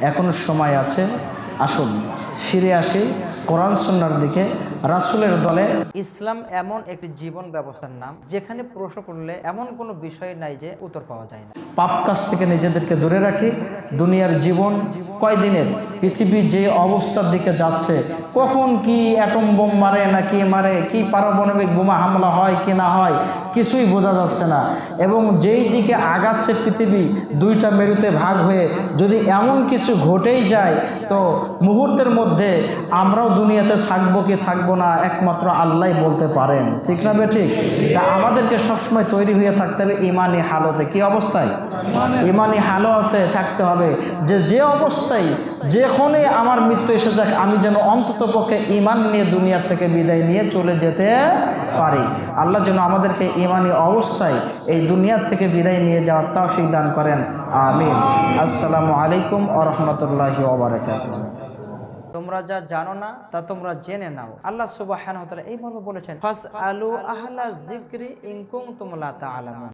এখনো সময় আছে, আসুন ফিরে আসি কোরআন সুন্নাহর দিকে, রাসূলের দলে। ইসলাম এমন একটি জীবন ব্যবস্থার নাম যেখানে প্রশ্ন করলে এমন কোনো বিষয় নাই যে উত্তর পাওয়া যায় না। পাপ কাজ থেকে নিজেদেরকে দূরে রাখি। দুনিয়ার জীবন কয়দিনের, পৃথিবী যে অবস্থার দিকে যাচ্ছে, কখন কি অ্যাটম বোম মারে না কি মারে, কি পারমাণবিক বোমা হামলা হয় কি না হয়, কিছুই বোঝা যাচ্ছে না। এবং যেই দিকে আগাচ্ছে পৃথিবী দুইটা মেরুতে ভাগ হয়ে, যদি এমন কিছু ঘটেই যায় তো মুহূর্তের মধ্যে আমরাও দুনিয়াতে থাকবো কি থাকবো না একমাত্র আল্লাহই বলতে পারেন, ঠিক না বেঠিক? তা আমাদেরকে সবসময় তৈরি হয়ে থাকতে হবে ইমানি হালতে। কি অবস্থায়? ইমানি হালতে থাকতে হবে যে যে অবস্থায় যেখানে আমার মৃত্যু এসে যাক, আমি যেন অন্তত পক্ষে ইমান নিয়ে দুনিয়া থেকে বিদায় নিয়ে চলে যেতে পারি। আল্লাহ যেন আমাদেরকে ইমানি অবস্থায় এই দুনিয়ার থেকে বিদায় নিয়ে যাওয়ার তৌফিক দান করেন, আমিন। আসসালামু আলাইকুম ওয়া রাহমাতুল্লাহি ওয়া বারাকাতুহু। তোমরা যা জানো না তা তোমরা জেনে নাও। আল্লাহ সুবহানাহু ওয়া তাআলা এইভাবে বলেছেন, ফাসআলু আহলা যিকরি ইন কুনতুম লা তা'লামুন।